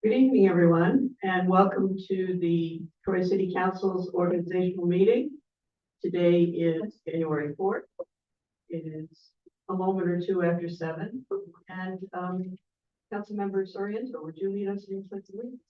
Good evening, everyone, and welcome to the Troy City Council's organizational meeting. Today is January 4th. It is a moment or two after 7. And Councilmember Sorrento, would you lead us in the pledge of allegiance?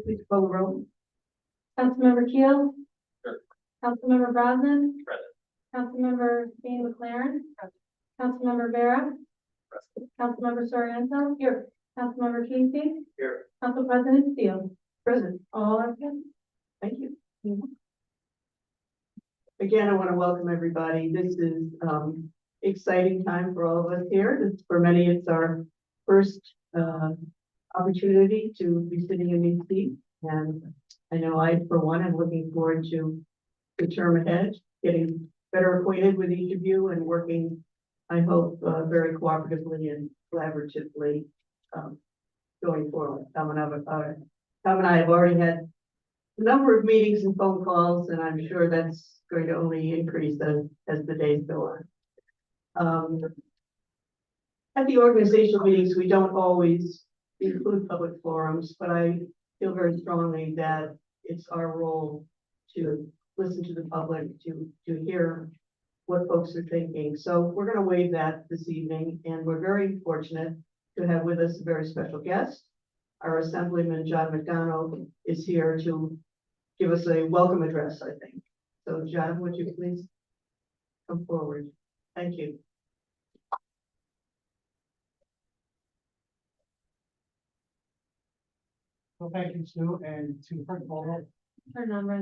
Please call the roll. Councilmember Keel? Sure. Councilmember Brosnan? Present. Councilmember Dean McLaren? Councilmember Vera? Present. Councilmember Sorrento? Here. Councilmember Casey? Here. Council President Steele? Present. All are present. Thank you. Again, I want to welcome everybody. This is exciting time for all of us here. For many, it's our first opportunity to be sitting in these seats. And I know I, for one, am looking forward to the term ahead, getting better acquainted with each of you and working, I hope, very cooperatively and collaboratively going forward. Tom and I have already had a number of meetings and phone calls, and I'm sure that's going to only increase as the days go on. At the organizational meetings, we don't always include public forums, but I feel very strongly that it's our role to listen to the public, to hear what folks are thinking. So we're going to waive that this evening, and we're very fortunate to have with us a very special guest. Our Assemblyman John McDonald is here to give us a welcome address, I think. So John, would you please come forward? Thank you. Well, thank you, Sue, and to Principal. Her number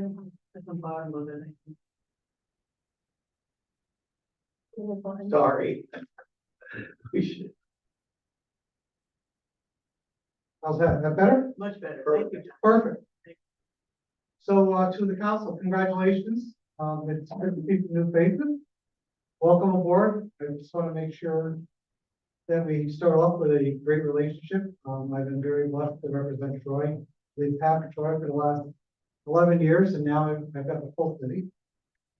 At the bottom of it. is. Sorry. We should. How's that? Is that better? Much better. Thank you, John. Perfect. So, to the council, congratulations. It's good to see some new faces. Welcome aboard. I just want to make sure that we start off with a great relationship. I've been very blessed to represent Troy, lead half of Troy for the last 11 years, and now I've got the full city.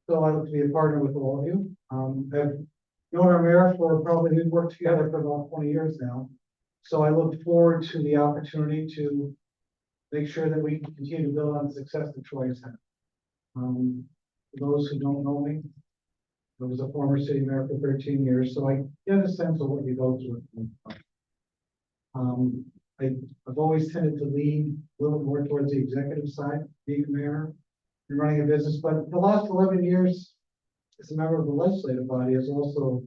So I look to be a partner with all of you. I've known our mayor for probably, we've worked together for about 20 years now. So I look forward to the opportunity to make sure that we can continue to build on the success that Troy has had. For those who don't know me, I was a former city mayor for 13 years, so I get a sense of what you go through. I've always tended to lean a little more towards the executive side, being a mayor and running a business, but the last 11 years as a member of the legislative body has also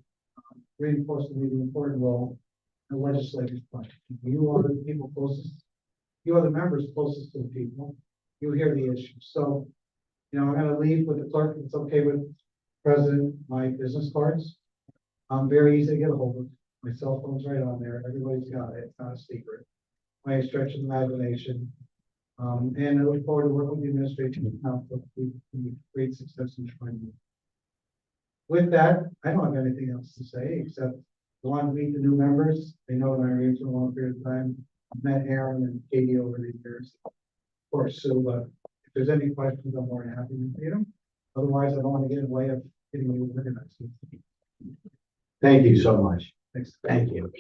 reinforced the important role in the legislative body. You are the people closest, you are the members closest to the people, you hear the issues. So, you know, I'm going to leave with the clerk, if it's okay with President, my business cards. I'm very easy to get a hold of. My cell phone's right on there. Everybody's got it. It's not a secret. My stretch of imagination. And I look forward to working with the administration and council to great success in trying. With that, I don't have anything else to say except I want to meet the new members. They know that I ran for a long period of time. I've met Aaron and Katie over the years. Of course, so if there's any questions, I'm more than happy to meet them. Otherwise, I don't want to get in the way of getting you organized. Thank you so much. Thanks. Thank you.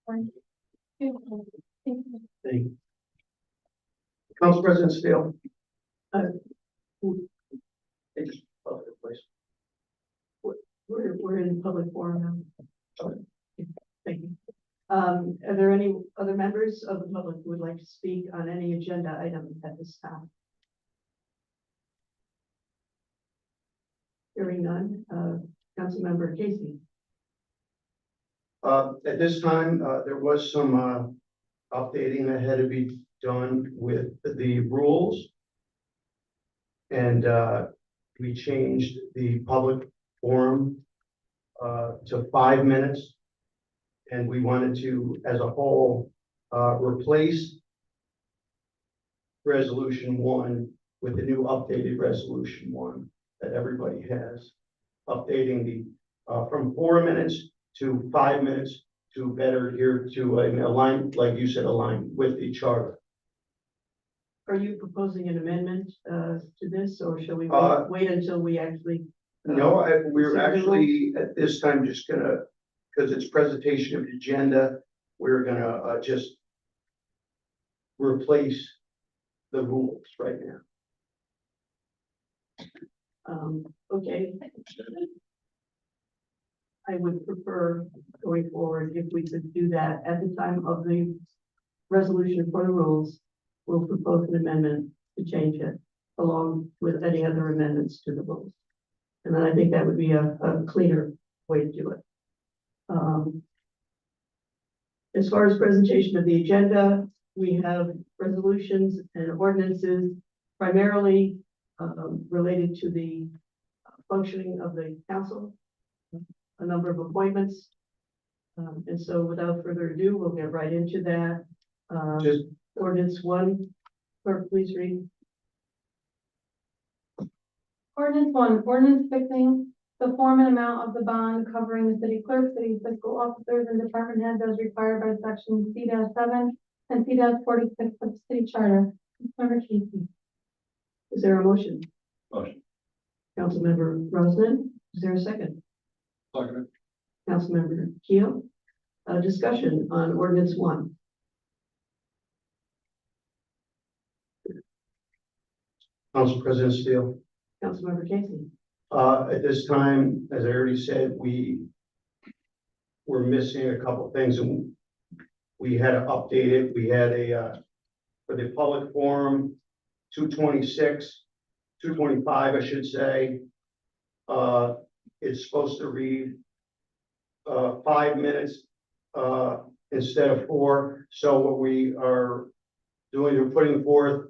Thank you. Council President Steele. We're in public forum now. Thank you. Are there any other members of the public who would like to speak on any agenda item at this time? Hearing none, Councilmember Casey. At this time, there was some updating that had to be done with the rules. And we changed the public forum to 5 minutes. And we wanted to, as a whole, replace resolution 1 with the new updated resolution 1 that everybody has. Updating from 4 minutes to 5 minutes to better adhere to align, like you said, align with the charter. Are you proposing an amendment to this, or shall we Uh, wait until we actually? No, we're So actually at this time just gonna, because it's presentation of the agenda, we're gonna just replace the rules right now. Okay. I would prefer going forward if we could do that at the time of the resolution for the rules. We'll propose an amendment to change it along with any other amendments to the rules. And then I think that would be a cleaner way to do it. As far as presentation of the agenda, we have resolutions and ordinances primarily related to the functioning of the council, a number of appointments. And so without further ado, we'll get right into that. Just Ordinance 1, clerk, please read. Ordinance 1, ordinance fixing the form and amount of the bond covering the city clerk, city fiscal officers, and department heads as required by section C-7 and C-46 of the city charter. Councilmember Casey. Is there a motion? Motion. Councilmember Roseman, is there a second? Second. Councilmember Keel, discussion on ordinance 1. Council President Steele. Councilmember Casey. At this time, as I already said, we're missing a couple things, and we had to update it. We had for the public forum, 225, I should say. It's supposed to read 5 minutes instead of 4. So what we are doing, we're putting forth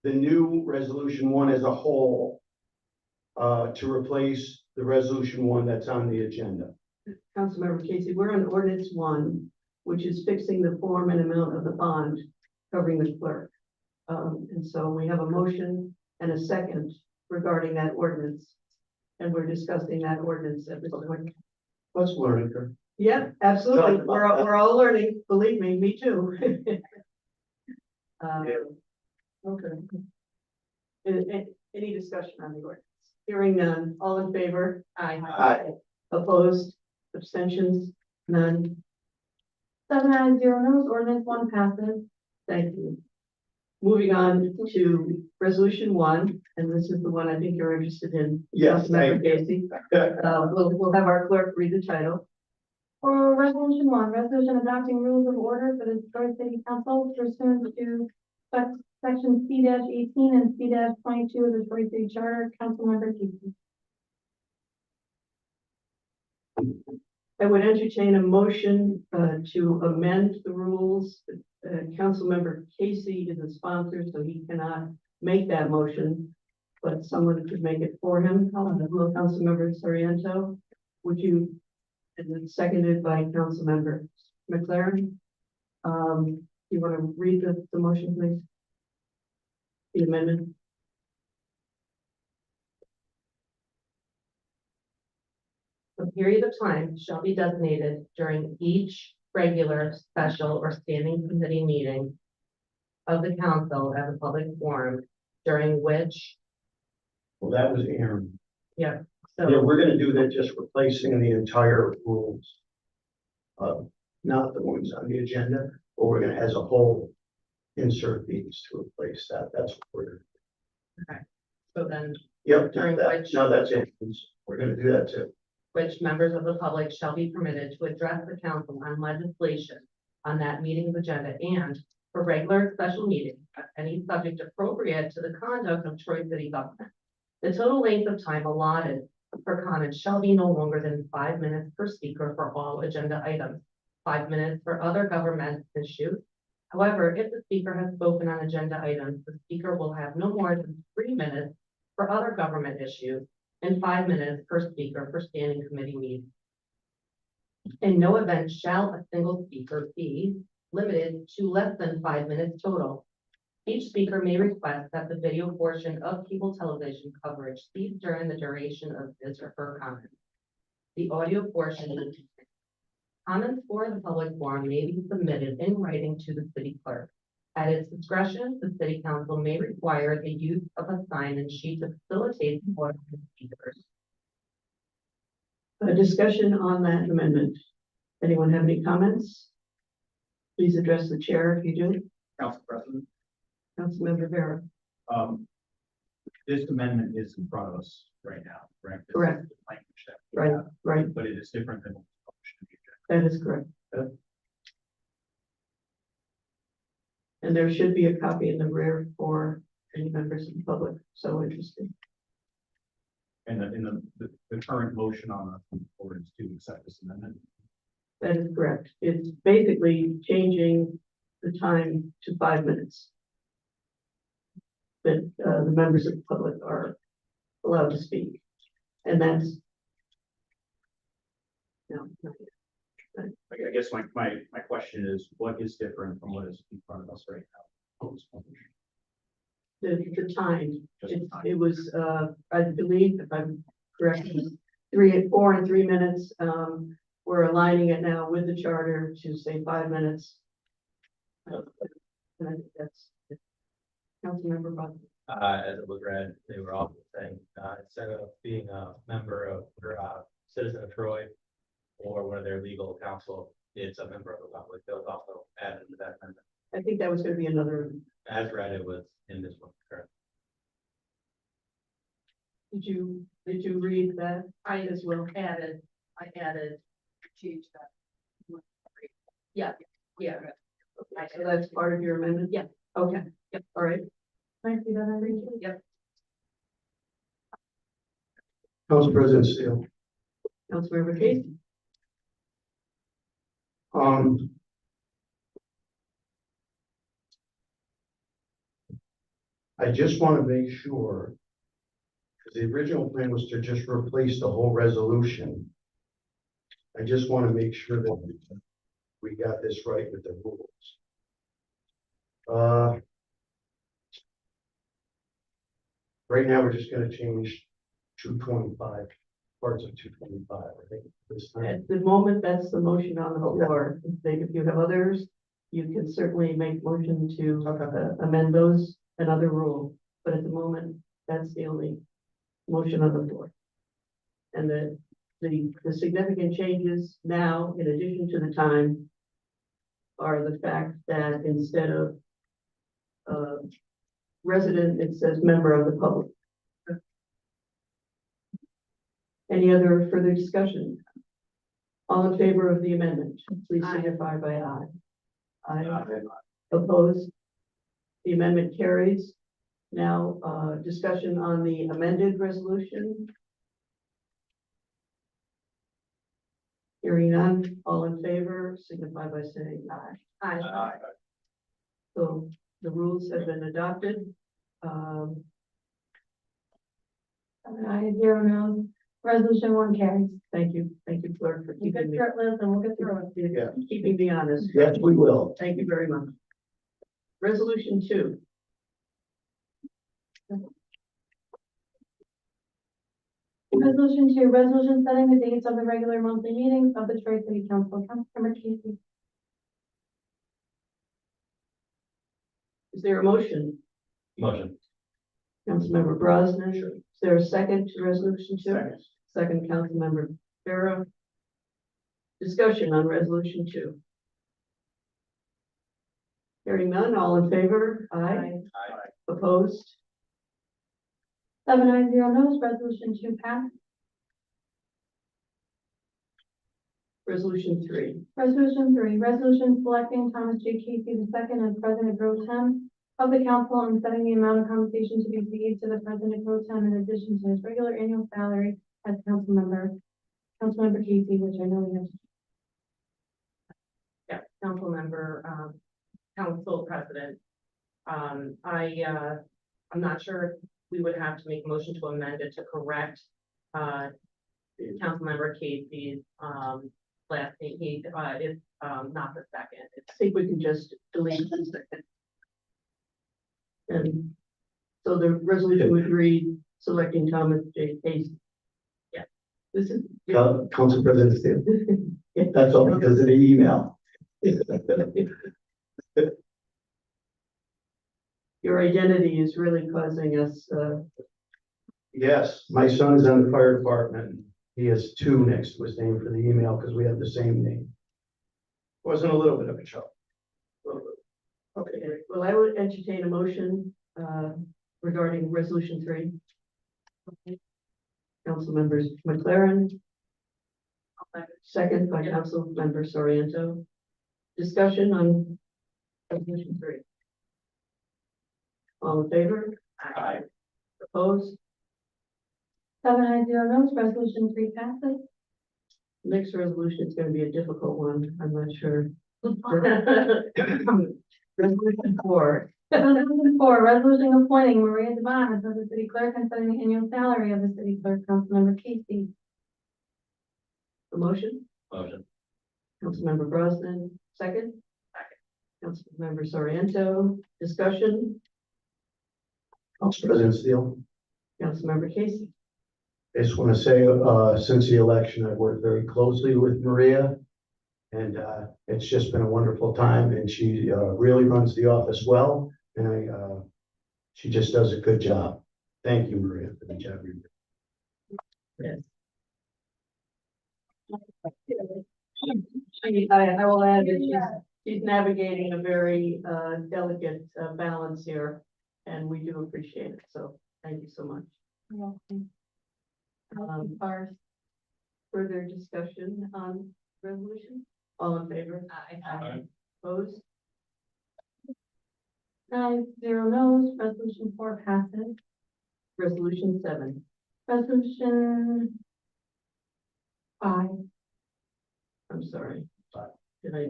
the new resolution 1 as a whole to replace the resolution 1 that's on the agenda. Councilmember Casey, we're on ordinance 1, which is fixing the form and amount of the bond covering the clerk. And so we have a motion and a second regarding that ordinance. And we're discussing that ordinance at this point. Let's learn it. Kurt. Yeah, absolutely. We're all learning. Believe me too. Okay. Any discussion on the ordinance? Hearing none. All in favor? Aye. Aye. Opposed? Abstentions? None. 7 ayes, 0 noes, ordinance 1 passes. Thank you. Moving on to resolution 1, and this is the one I think you're interested in. Yes, Councilmember thank you. Casey. We'll have our clerk read the title. For resolution 1, resolution adopting rules of order for the Detroit City Council pursuant to section C-18 and C-22 of the Detroit City Charter. Councilmember Casey. I would entertain a motion to amend the rules. Councilmember Casey is a sponsor, so he cannot make that motion, but someone could make it for him. Councilmember Soriento, would you? And then seconded by Councilmember McLaren. You want to read the motion, please? The amendment. A period of time shall be designated during each regular, special, or standing committee meeting of the council as a public forum, during which, Well, that was Aaron. Yeah, so, we're gonna do that, just replacing the entire rules. Not the ones on the agenda, but we're gonna, as a whole, insert these to replace that. That's what we're gonna. so then, Yep, During that, which- no, that's it. We're gonna do that too. which members of the public shall be permitted to address the council on legislation on that meeting's agenda, and for regular and special meetings, any subject appropriate to the conduct of Troy City government. The total length of time allotted for comments shall be no longer than 5 minutes per speaker for all agenda items, 5 minutes for other government issues. However, if the speaker has spoken on agenda items, the speaker will have no more than 3 minutes for other government issues and 5 minutes per speaker for standing committee meetings. In no event shall a single speaker be limited to less than 5 minutes total. Each speaker may request that the video portion of cable television coverage cease during the duration of his or her comment. The audio portion will continue. Comments for the public forum may be submitted in writing to the city clerk. At its discretion, the city council may require the use of a sign and sheet to facilitate the audio of speakers. A discussion on that amendment. Anyone have any comments? Please address the chair if you do. Council President, Councilmember Vera. this amendment is in front of us right now, correct? This is Correct. the language that we Right, have, right. But it is different than what's published in the agenda. That is correct. And there should be a copy in the rear for any members of the public so interested. And the current motion on the board is to accept this amendment. That is correct. It's basically changing the time to 5 minutes. That the members of the public are allowed to speak. And that's. No, not yet. I guess my question is, what is different from what is in front of us right now? The time, Just the time. it was, I believe, if I'm correct, it was 4 and 3 minutes. We're aligning it now with the charter to say 5 minutes. And I think that's. Councilmember Butler. As it was read, they were also saying, instead of being a member of, or a citizen of Troy, or one of their legal counsel, it's a member of the public. That was also added to that amendment. I think that was gonna be another, As read, it was in this one, correct? did you read that? I as well? added, change that. Yeah. So that's part of your amendment? Yeah. Okay. Yep. All right. Can I see that, Irene? Yep. Council President Steele. Councilmember Casey. I just want to make sure, because the original plan was to just replace the whole resolution. I just want to make sure that we got this right with the rules. Right now, we're just gonna change 225, parts of 225, I think, this time. At the moment, that's the motion on the floor. If you have others, you can certainly make motion to amend those, another rule. But at the moment, that's the only motion on the floor. And the significant changes now, in addition to the time, are the fact that instead of resident, it says member of the public. Any other further discussion? All in favor of the amendment, please Aye. signify by aye. Aye. Opposed? The amendment carries. Now, discussion on the amended resolution. Hearing none, all in favor, signify by saying aye. Aye. So the rules have been adopted. 7 ayes, 0 no's. Resolution 1 carries. Thank you, clerk, for You keeping get me, through it, Liz, and we'll get through it. Yeah. keeping me honest. Yes, we will. Thank you very much. Resolution 2. Resolution 2, resolution setting the dates of the regular monthly meetings of the Troy City Council. Councilmember Casey. Is there a motion? Motion. Councilmember Brosnan, is there a second to resolution 2? Second. Second, Councilmember Farah. Discussion on resolution 2. Hearing none, all in favor? Aye. Opposed? 7 ayes, 0 no's. Resolution 2 passed. Resolution 3. Resolution 3, resolution selecting Thomas J. Casey II as President pro tem of the council and setting the amount of compensation to be paid to the President pro tem in addition to his regular annual salary as Councilmember Casey, which I know we have. Yeah, council member, council president. I'm not sure if we would have to make a motion to amend it to correct, Councilmember Casey's, last name, he, is, not the second. I It's think we can just delete the second. And so the resolution would read, selecting Thomas J. Casey. Yeah. This is. Council President Steele, Yeah. that's all because of the email. Your identity is really causing us, Yes, my son is on the fire department. He has two next to his name for the email because we have the same name. Wasn't a little bit of a trouble. okay, well, I would entertain a motion, regarding resolution 3. Council members McLaren. Second by Council member Soriento. Discussion on resolution 3. All in favor? Aye. Opposed? 7 ayes, 0 noes, resolution 3 passes. Next resolution is gonna be a difficult one, I'm not sure. Resolution 4, Resolution 4, resolution appointing Maria Devon as the city clerk and setting the annual salary of the city clerk, Councilmember Casey. a motion, Motion. Councilmember Brosnan, second. Councilmember Soriento, discussion, Council President Steele, Councilmember Casey. I just want to say, since the election, I've worked very closely with Maria. And, it's just been a wonderful time and she, really runs the office well. And she just does a good job. Thank you, Maria, for the job you do. I will add that she's navigating a very, delicate, balance here, and we do appreciate it, so thank you so much. You're welcome. Ours. Further discussion on resolution? All in favor? Aye. Opposed? 9 ayes, 0 noes, resolution 4 passes. Resolution 7, Resolution 5. I'm sorry. Did I,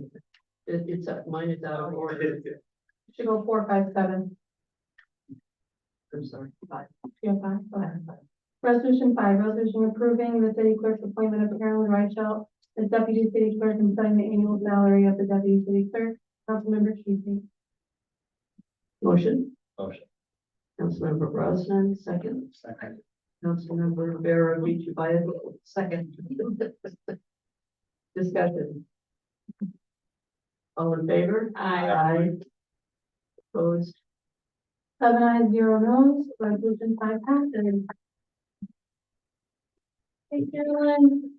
it's, mine is out of order. Should go 4, 5, 7. I'm sorry. 5. Yeah, 5. Okay. Resolution 5, resolution approving the city clerk's appointment of Carolyn Reichelt as deputy city clerk and setting the annual salary of the deputy city clerk, Councilmember Casey. Motion, Motion. Councilmember Brosnan, second. Second. Councilmember Rivera, second. Discussion. All in favor? Aye. Opposed? 7 ayes, 0 noes, resolution 5 passes. Hey, Carolyn.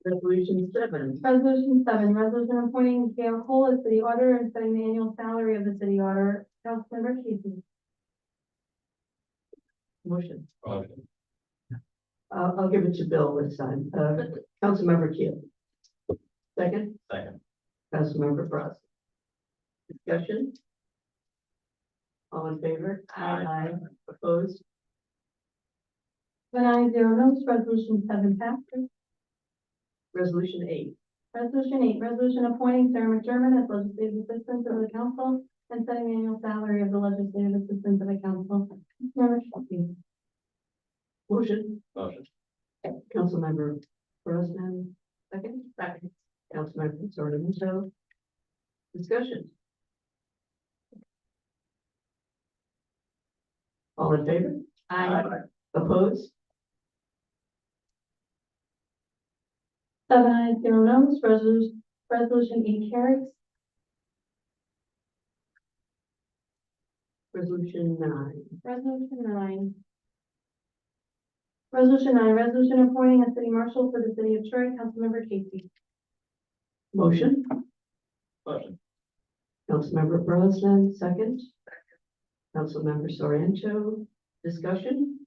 Resolution 7, Resolution 7, resolution appointing Gail Cole as city auditor and setting the annual salary of the city auditor, Councilmember Casey. motion. Motion. I'll give it to Bill this time. Councilmember Keel. Second, Second. Councilmember Brosnan. Discussion? All in favor? Aye. Opposed? 7 ayes, 0 noes, resolution 7 passes. Resolution 8, Resolution 8, resolution appointing Sarah McDermott as legislative assistant to the council and setting the annual salary of the legislative assistant to the council. Councilmember Casey. motion. Motion. Councilmember Brosnan, second. Councilmember Soriano. Discussion? All in favor? Opposed? 7 ayes, 0 noes, resolution 8 carries. Resolution 9, Resolution 9. Resolution 9, resolution appointing a city marshal for the city of Troy, Councilmember Casey. motion. Motion. Councilmember Brosnan, second. Councilmember Soriano. Discussion?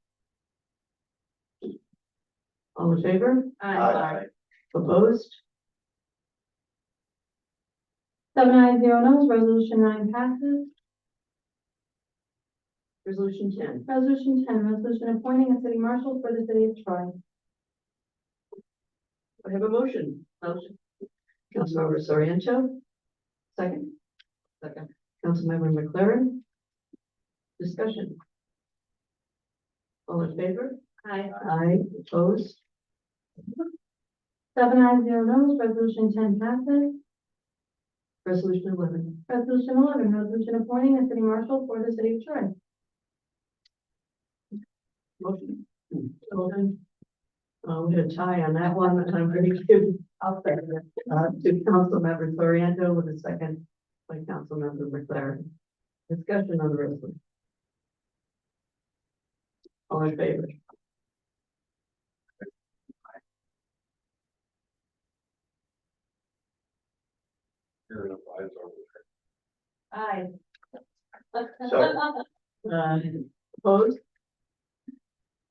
All in favor? Aye. Opposed? 7 ayes, 0 noes, resolution 9 passes. Resolution 10, Resolution 10, resolution appointing a city marshal for the city of Troy. I have a motion. Councilmember Soriano. Second. Councilmember McLaren. Discussion. All in favor? Aye. Opposed? Seven ayes, zero no's, resolution 10 passes. Resolution 11. Resolution 11, resolution appointing a city marshal for the city of Troy. Motion. Golden. We had a tie on that one, and I'm ready to, I'll second it, to Councilmember Soriento with a second by Councilmember McLaren. Discussion on the resolution. All in favor? Aye. So- Opposed?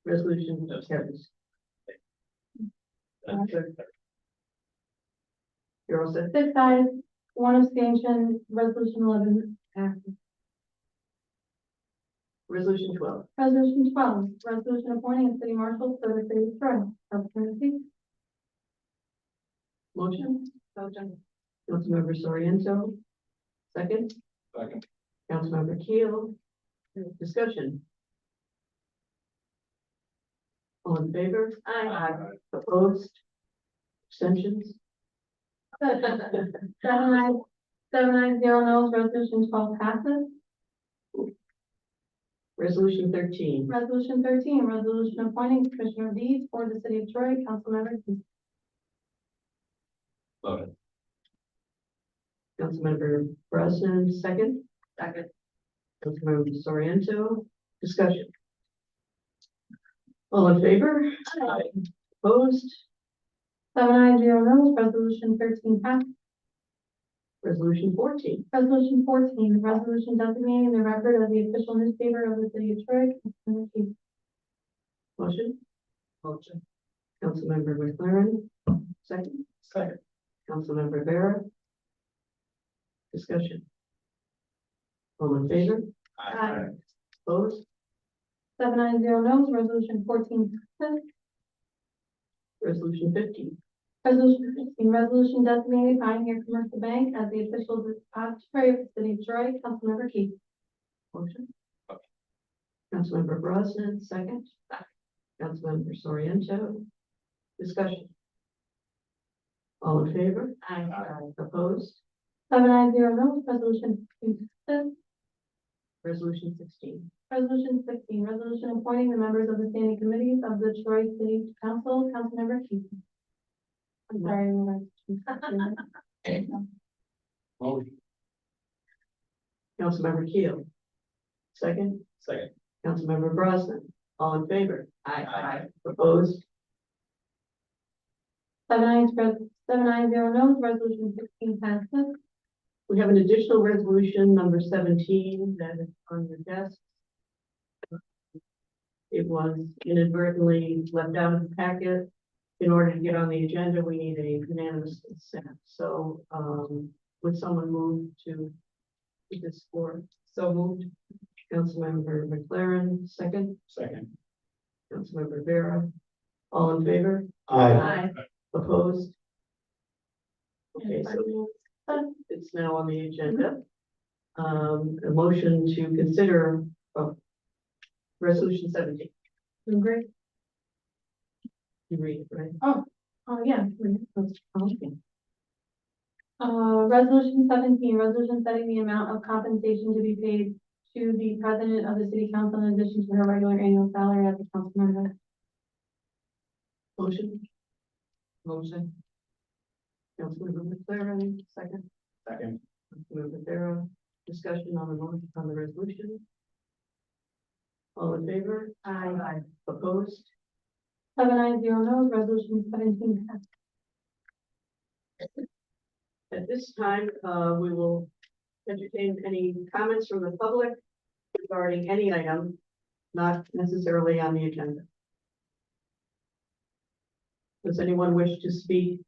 Resolution carries. You're all set? 6 ayes, 1 abstention, resolution 11 passes. Resolution 12. Resolution 12, resolution appointing a city marshal for the city of Troy. Councilmember Fitch. Motion? Councilmember Soriento. Second? Second. Councilmember Keel. Discussion. All in favor? Aye. Opposed? Abstentions? 7 ayes, 0 no's, resolution 12 passes. Resolution 13. Resolution 13, resolution appointing Commissioner of Deeds for the city of Troy. Councilmember Fitch. Voted. Councilmember Brosnan, second. Second. Councilmember Soriento. Discussion. All in favor? Aye. Opposed? 7 ayes, 0 no's, resolution 13 passes. Resolution 14. Resolution 14, resolution designating the record of the official newspaper of the city of Troy. Councilmember Fitch. Motion? Motion. Councilmember McLaren, second. Second. Councilmember Vera. Discussion. All in favor? Aye. Opposed? 7 ayes, 0 no's, resolution 14 passes. Resolution 15. Resolution 15, resolution designating Pioneer Commercial Bank as the official depository of the city of Troy. Councilmember Keith. Motion. Councilmember Brosnan, second. Councilmember Soriento. Discussion. All in favor? Aye. Opposed? 7 ayes, 0 no's, resolution 15 passes. Resolution 16. Resolution 16, resolution appointing the members of the standing committees of the Troy City Council. Councilmember Keith. I'm sorry. Motion. Councilmember Keel. Second. Second. Councilmember Brosnan. All in favor? Aye. Opposed? 7 ayes, 0 no's, resolution 16 passes. We have an additional resolution, number 17, that is on your desk. It was inadvertently left out of the packet. In order to get on the agenda, we need a unanimous consent. So, would someone move to this floor? So moved. Councilmember McLaren, second. Second. Councilmember Vera. All in favor? Aye. Opposed? Okay, so it's now on the agenda. A motion to consider, resolution 17. Great. You read it, right? Oh, yeah. Okay. Resolution 17, resolution setting the amount of compensation to be paid to the president of the city council in addition to her regular annual salary as a council member. Motion? Motion. Councilmember McLaren, second. Second. Councilmember Vera, discussion on the motion, on the resolution. All in favor? Aye. Opposed? 7 ayes, 0 no's, resolution 17 passes. At this time, we will entertain any comments from the public regarding any item not necessarily on the agenda. Does anyone wish to speak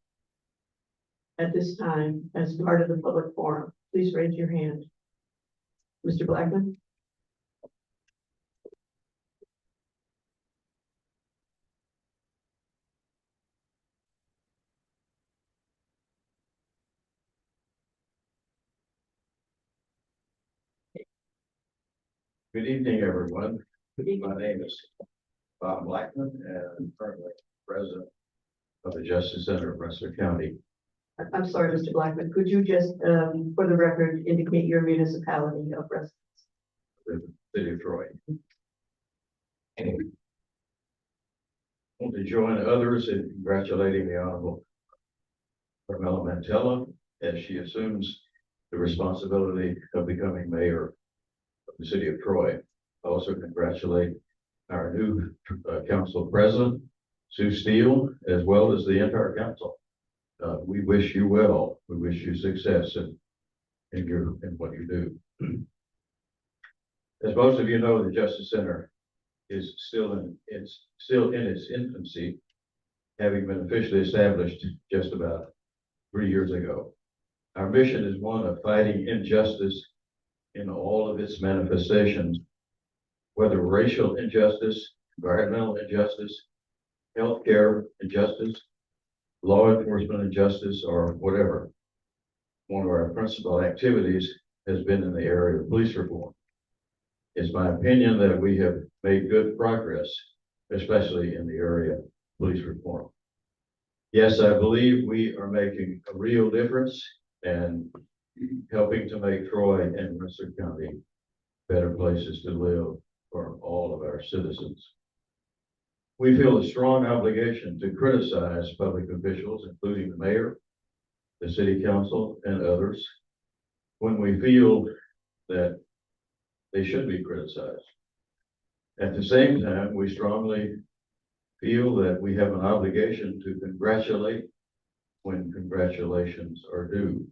at this time as part of the public forum? Please raise your hand. Mr. Blackman? Good evening, everyone. My name is Bob Blackman and currently president of the Justice Center of Rensselaer County, I'm sorry, Mr. Blackman, could you just, for the record, indicate your municipality of residence? the city of Troy. I want to join others in congratulating the Honorable Carmela Mantella as she assumes the responsibility of becoming mayor of the city of Troy. I also congratulate our new council president, Sue Steele, as well as the entire council. We wish you well. We wish you success in what you do. As most of you know, the Justice Center is still in its infancy, having been officially established just about 3 years ago. Our mission is one of fighting injustice in all of its manifestations, whether racial injustice, environmental injustice, healthcare injustice, law enforcement injustice, or whatever. One of our principal activities has been in the area of police reform. It's my opinion that we have made good progress, especially in the area of police reform. Yes, I believe we are making a real difference and helping to make Troy and Rensselaer County better places to live for all of our citizens. We feel a strong obligation to criticize public officials, including the mayor, the city council, and others, when we feel that they should be criticized. At the same time, we strongly feel that we have an obligation to congratulate when congratulations are due.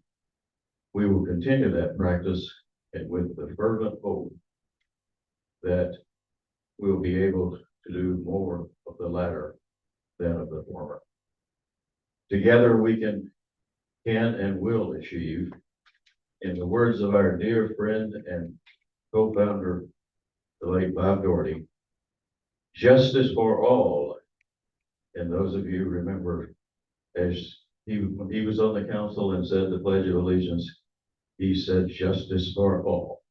We will continue that practice and with the fervent hope that we'll be able to do more of the latter than of the former. Together we can and will achieve, in the words of our dear friend and co-founder, the late Bob Doherty, justice for all. And those of you remember, as when he was on the council and said the Pledge of Allegiance, he said justice for all.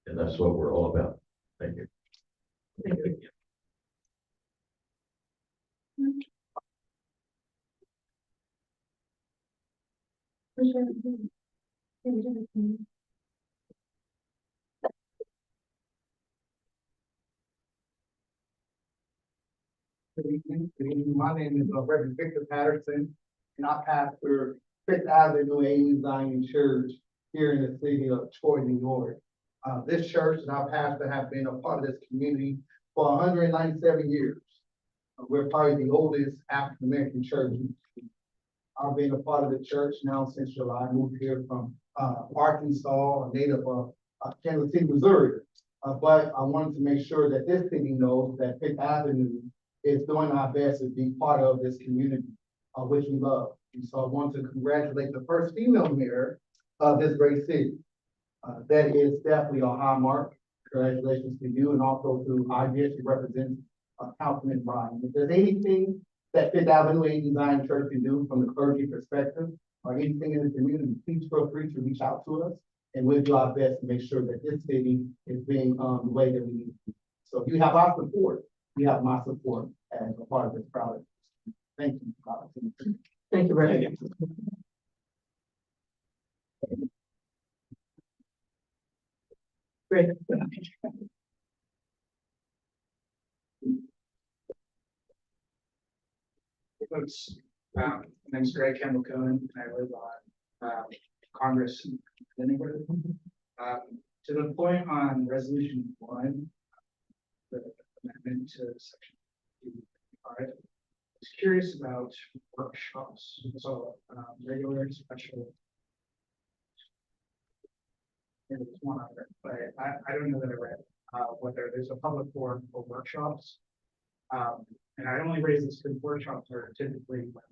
And that's what we're all about. Thank you. Thank you. Good evening. Good evening. My name is Reverend Victor Patterson, and I pastor Fifth Avenue AME Zion Church here in the city of Troy, New York. This church and our pastor have been a part of this community for 197 years. We're probably the oldest African American church. I've been a part of the church now since July. I moved here from Arkansas, a native of Kansas City, Missouri. But I wanted to make sure that this city knows that Fifth Avenue is doing our best to be part of this community, which we love. And so I want to congratulate the first female mayor of this great city. That is definitely a high mark. Congratulations to you and also to our district representative, Councilman Bryan. If there's anything that Fifth Avenue AME Zion Church can do from the clergy perspective or anything in the community, please feel free to reach out to us and we'll do our best to make sure that this city is being the way that we need to be. So if you have our support, you have my support as a part of this project. Thank you. Thank you, Ray. Great. Folks, my name is Greg Campbell Cohen, and I live on Congress in the neighborhood. To the point on resolution 1, the amendment to section 5, I was curious about workshops. So regular and special. And it's one other, but I don't know that I read whether there's a public forum for workshops. And I only raise this because workshops are typically when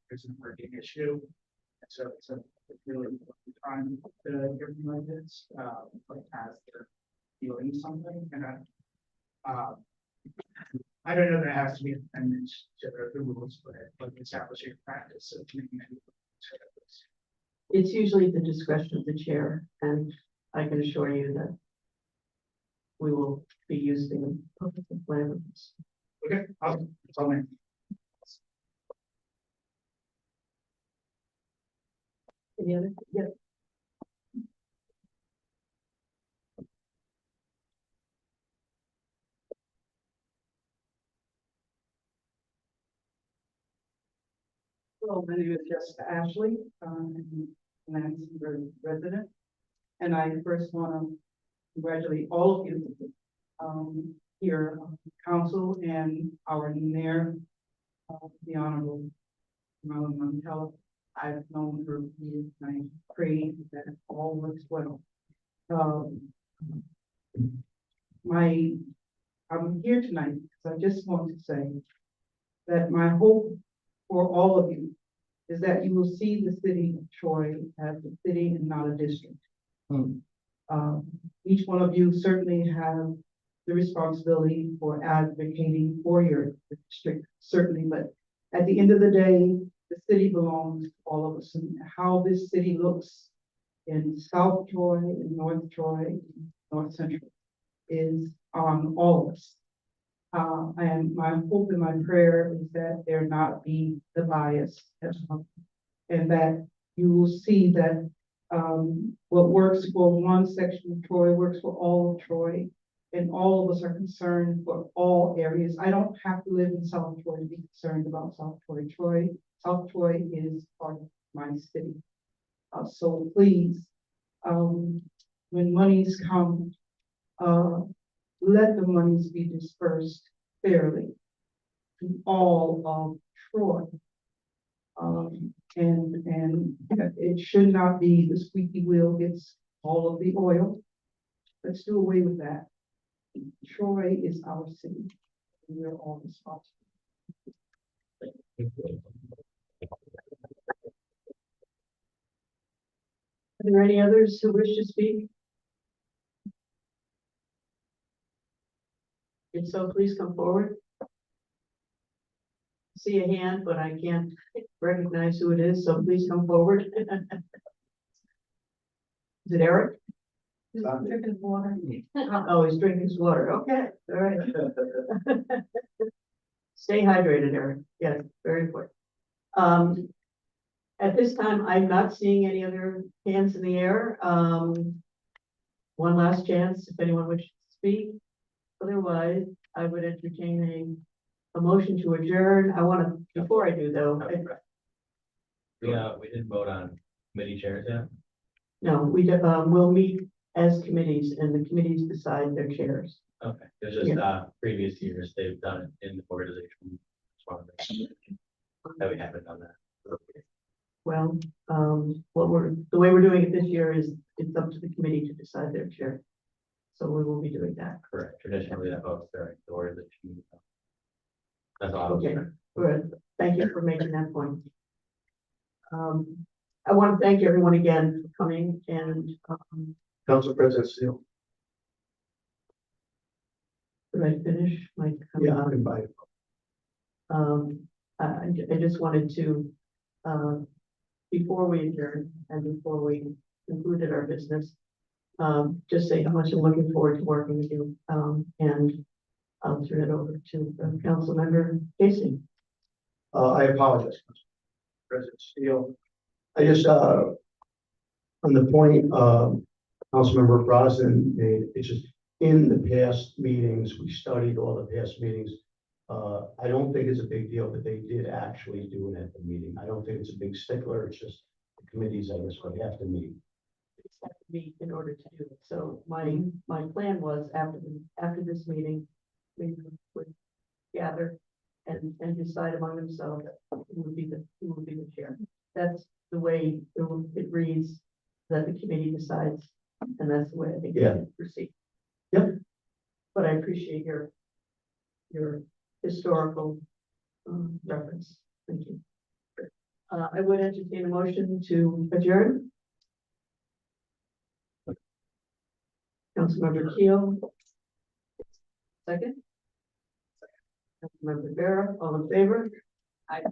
there's an emerging issue. And so it's really important time to hear from my kids, like as they're feeling something. And I don't know that it has to be an amendment to the rules, but like establishing a practice of making it. It's usually the discretion of the chair, and I can assure you that we will be using public language. Okay, awesome. That's all I have. Any other? Yes. Hello, my name is Jessica Ashley, Lansing resident. And I first want to congratulate all of you, here, council and our mayor, the Honorable Marilyn Montella. I've known her for years, and I pray that it all works well. I'm here tonight because I just want to say that my hope for all of you is that you will see the city of Troy as a city and not a district. Each one of you certainly have the responsibility for advocating for your district, certainly, but at the end of the day, the city belongs to all of us, and how this city looks in South Troy, in North Troy, North Central, is on all of us. And my hope and my prayer is that there not be the bias, and that you will see that what works for one section of Troy works for all of Troy, and all of us are concerned for all areas. I don't have to live in South Troy to be concerned about South Troy. South Troy is part of my city. So please, when monies come, let the monies be dispersed fairly to all of Troy. And it should not be the squeaky wheel gets all of the oil. Let's do away with that. Troy is our city, and we're all responsible. Are there any others who wish to speak? If so, please come forward. See a hand, but I can't recognize who it is, so please come forward. Is it Eric? Drinking water. Oh, he's drinking his water. Okay, all right. Stay hydrated, Eric. Yes, very important. At this time, I'm not seeing any other hands in the air. One last chance, if anyone wishes to speak. Otherwise, I would entertain a motion to adjourn. I want to, before I do though, We didn't vote on committee chairs yet. no, we'll meet as committees and the committees decide their chairs. Okay, it's just, previous years, they've done it in the organization. Just wanted to make sure that we haven't done that. Well, the way we're doing it this year is it's up to the committee to decide their chair. So we will be doing that. Correct, traditionally that votes during the organization. That's all I was Okay, saying. good. Thank you for making that point. I want to thank everyone again for coming and, Council President Steele. did I finish? Yeah, I'm invited. I just wanted to, before we adjourn and before we concluded our business, just say how much I'm looking forward to working with you. And I'll turn it over to Councilmember Casey. I apologize, Council President Steele. I just, on the point, Councilmember Brosnan made, it's just, in the past meetings, we studied all the past meetings. I don't think it's a big deal, but they did actually do it at the meeting. I don't think it's a big stickler. It's just the committees, I guess, would have to meet. It's have to be in order to do it. So my plan was after this meeting, we would gather and decide among themselves who would be the chair. That's the way it reads, that the committee decides, and that's the way I think we should proceed. Yep. But I appreciate your historical reference. Thank you. I would entertain a motion to adjourn. Councilmember Keel. Second. Councilmember Vera, all in favor? Aye.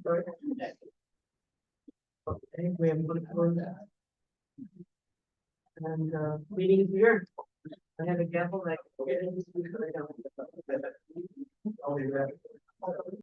Sorry. Okay, we have one for that. And meeting is adjourned. I have a gavel that.